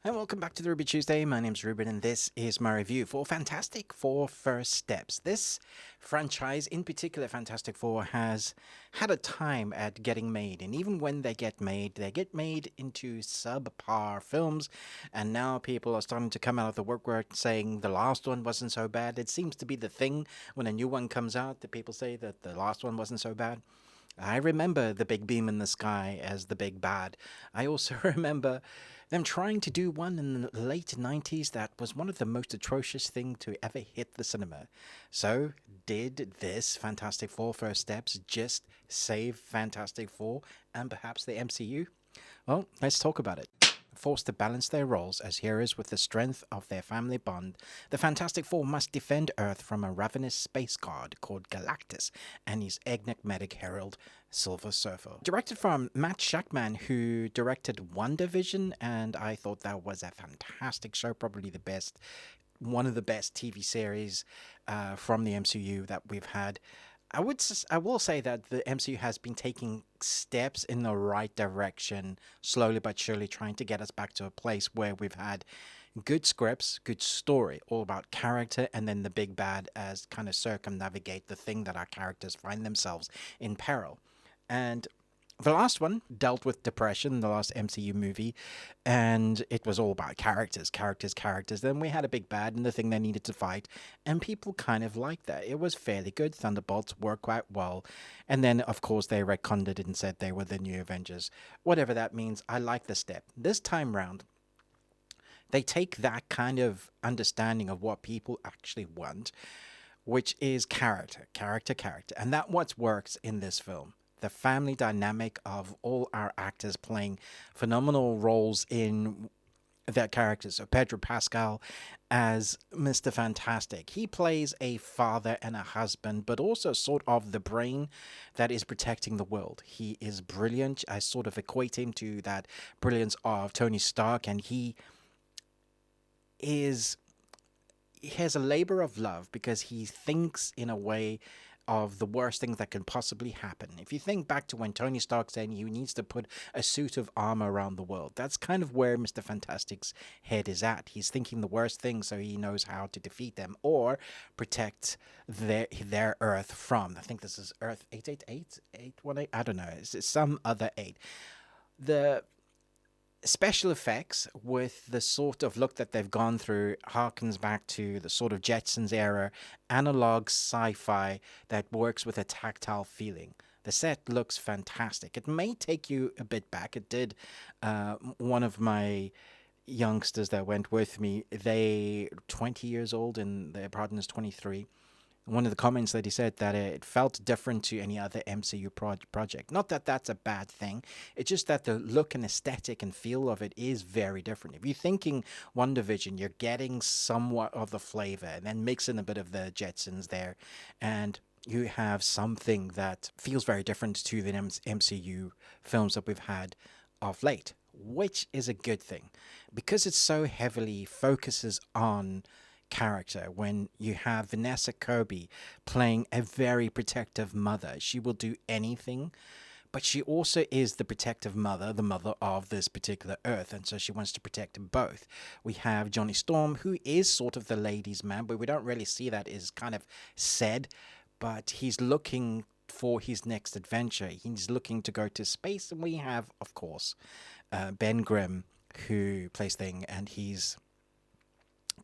And welcome back to the Ruby Tuesday. My name's Ruben, and this is my review for Fantastic Four First Steps. This franchise, in particular, Fantastic Four, has had a time at getting made, and even when they get made into subpar films. And now people are starting to come out of the woodwork saying the last one wasn't so bad. It seems to be the thing when a new one comes out that people say that the last one wasn't so bad. I remember the big beam in the sky as the big bad. I also remember them trying to do one in the late 90s that was one of the most atrocious things to ever hit the cinema. So, did this Fantastic Four First Steps just save Fantastic Four and perhaps the MCU? Well, let's talk about it. Forced to balance their roles as heroes with the strength of their family bond, the Fantastic Four must defend Earth from a ravenous space god called Galactus and his enigmatic herald, Silver Surfer. Directed from Matt Shakman, who directed WandaVision, and I thought that was a fantastic show, probably the best, one of the best TV series from the MCU that we've had. I will say that the MCU has been taking steps in the right direction, slowly but surely, trying to get us back to a place where we've had good scripts, good story, all about character, and then the big bad as kind of circumnavigate the thing that our characters find themselves in peril. And the last one dealt with depression, the last MCU movie, and it was all about characters, characters, characters. Then we had a big bad and the thing they needed to fight, and people kind of liked that. It was fairly good. Thunderbolts worked quite well. And then, of course, they retconned it and said they were the new Avengers. Whatever that means, I like the step. This time round, they take that kind of understanding of what people actually want, which is character, character, character. And that what works in this film. The family dynamic of all our actors playing phenomenal roles in their characters. So Pedro Pascal as Mr. Fantastic. He plays a father and a husband, but also sort of the brain that is protecting the world. He is brilliant. I sort of equate him to that brilliance of Tony Stark, and is he has a labor of love because he thinks in a way of the worst things that can possibly happen. If you think back to when Tony Stark said he needs to put a suit of armor around the world, that's kind of where Mr. Fantastic's head is at. He's thinking the worst things so he knows how to defeat them or protect their Earth from. I think this is Earth 888, 818. I don't know. It's some other 8. The special effects with the sort of look that they've gone through harkens back to the sort of Jetsons era analog sci-fi that works with a tactile feeling. The set looks fantastic. It may take you a bit back. It did. One of my youngsters that went with me, they 20 years old and their partner is 23. One of the comments that he said that it felt different to any other MCU project. Not that that's a bad thing. It's just that the look and aesthetic and feel of it is very different. If you're thinking WandaVision, you're getting somewhat of the flavor and then mixing a bit of the Jetsons there. And you have something that feels very different to the MCU films that we've had of late, which is a good thing because it so heavily focuses on character. When you have Vanessa Kirby playing a very protective mother, she will do anything, but she also is the protective mother, the mother of this particular Earth, and so she wants to protect both. We have Johnny Storm, who is sort of the ladies' man, but we don't really see that is kind of said, but he's looking for his next adventure. He's looking to go to space, and we have, of course, Ben Grimm, who plays Thing, and he's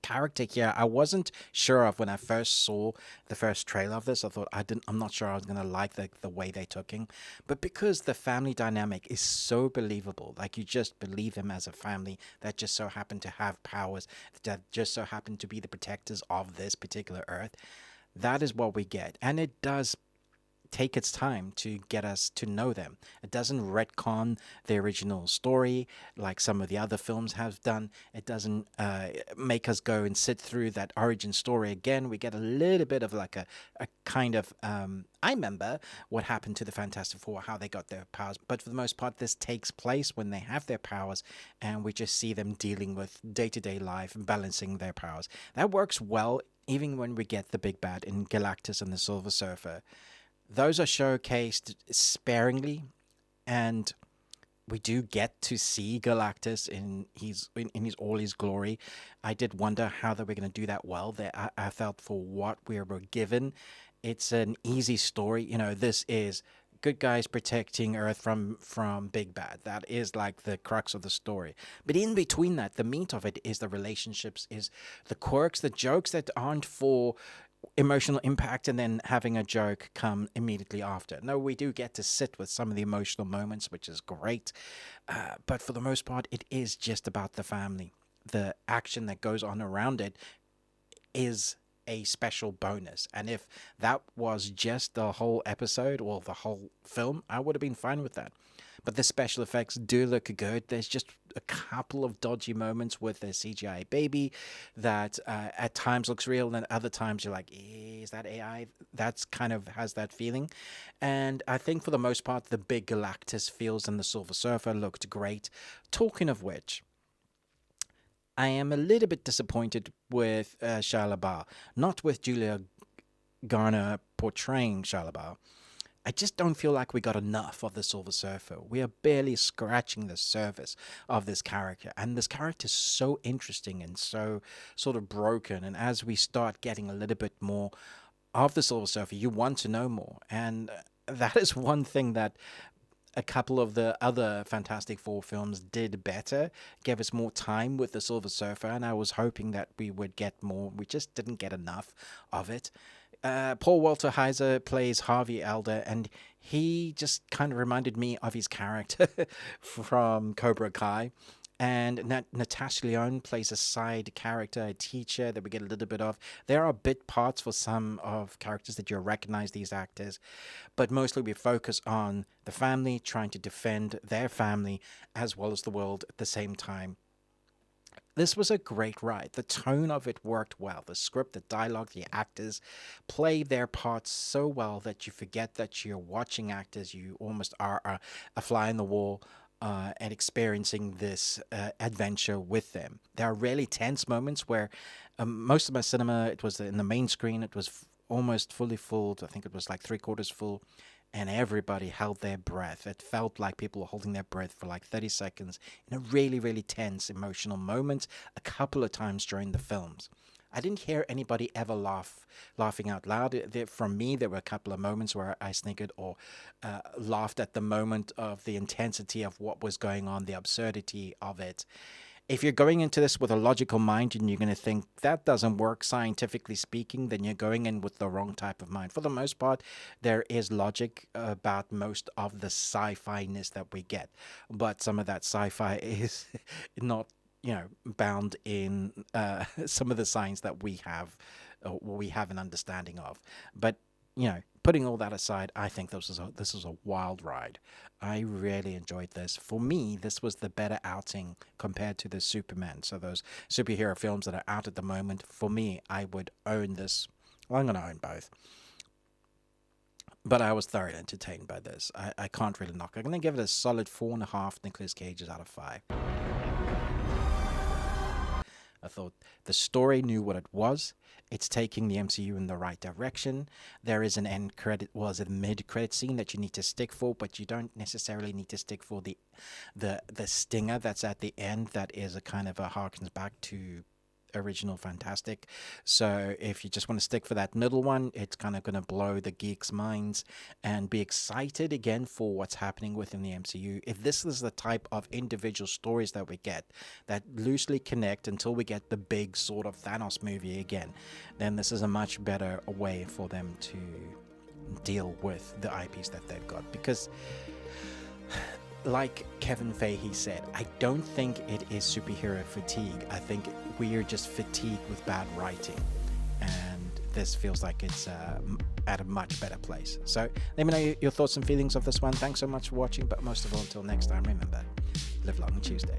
character here I wasn't sure of when I first saw the first trailer of this. I'm not sure I was gonna like the way they took him, but because the family dynamic is so believable, like you just believe them as a family that just so happen to have powers, that just so happen to be the protectors of this particular Earth, that is what we get, and it does take its time to get us to know them. It doesn't retcon the original story like some of the other films have done. It doesn't make us go and sit through that origin story again. We get a little bit of like a kind of I remember what happened to the Fantastic Four, how they got their powers, but for the most part this takes place when they have their powers and we just see them dealing with day-to-day life and balancing their powers. That works well even when we get the big bad in Galactus and the Silver Surfer. Those are showcased sparingly, and we do get to see Galactus in his all his glory. I did wonder how they were going to do that well. There, I felt for what we were given, it's an easy story. You know, this is good guys protecting Earth from Big Bad. That is like the crux of the story. But in between that, the meat of it is the relationships, is the quirks, the jokes that aren't for emotional impact and then having a joke come immediately after. No, we do get to sit with some of the emotional moments, which is great. But for the most part, it is just about the family. The action that goes on around it is a special bonus. And if that was just the whole episode or the whole film, I would have been fine with that. But the special effects do look good. There's just a couple of dodgy moments with the CGI baby that at times looks real, and other times you're like, is that AI? That's kind of has that feeling. And I think for the most part, the big Galactus feels in the Silver Surfer looked great. Talking of which, I am a little bit disappointed with Shia LaBeouf, not with Julia Garner portraying Shia LaBeouf. I just don't feel like we got enough of the Silver Surfer. We are barely scratching the surface of this character. And this character is so interesting and so sort of broken. And as we start getting a little bit more of the Silver Surfer, you want to know more. And that is one thing that a couple of the other Fantastic Four films did better, gave us more time with the Silver Surfer, and I was hoping that we would get more. We just didn't get enough of it. Paul Walter Heiser plays Harvey Elder, and he just kind of reminded me of his character from Cobra Kai. And Natasha Lyonne plays a side character, a teacher that we get a little bit of. There are bit parts for some of characters that you recognize these actors, but mostly we focus on the family, trying to defend their family as well as the world at the same time. This was a great ride. The tone of it worked well. The script, the dialogue, the actors play their parts so well that you forget that you're watching actors. You almost are a fly in the wall and experiencing this adventure with them. There are really tense moments where most of my cinema, it was in the main screen, it was almost fully full. I think it was like 3/4 full. And everybody held their breath. It felt like people were holding their breath for like 30 seconds in a really, really tense, emotional moment a couple of times during the films. I didn't hear anybody ever laughing out loud. From me, there were a couple of moments where I snickered or laughed at the moment of the intensity of what was going on, the absurdity of it. If you're going into this with a logical mind and you're going to think that doesn't work scientifically speaking, then you're going in with the wrong type of mind. For the most part, there is logic about most of the sci-fi-ness that we get. But some of that sci-fi is not, bound in some of the science that we have an understanding of. But, putting all that aside, I think this is a wild ride. I really enjoyed this. For me, this was the better outing compared to the Superman. So those superhero films that are out at the moment, for me, I would own this. Well, I'm going to own both. But I was thoroughly entertained by this. I can't really knock it. I'm going to give it a solid 4.5 Nicolas Cages out of 5. I thought the story knew what it was. It's taking the MCU in the right direction. There is an end credit, a mid-credit scene that you need to stick for, but you don't necessarily need to stick for the stinger that's at the end. That is a kind of a harkens back to original Fantastic. So if you just want to stick for that middle one, it's kind of going to blow the geeks' minds and be excited again for what's happening within the MCU. If this is the type of individual stories that we get that loosely connect until we get the big sort of Thanos movie again, then this is a much better way for them to deal with the IPs that they've got. Because like Kevin Feige said, I don't think it is superhero fatigue. I think we are just fatigued with bad writing. And this feels like it's at a much better place. So let me know your thoughts and feelings of this one. Thanks so much for watching. But most of all, until next time, remember, live long and Tuesday.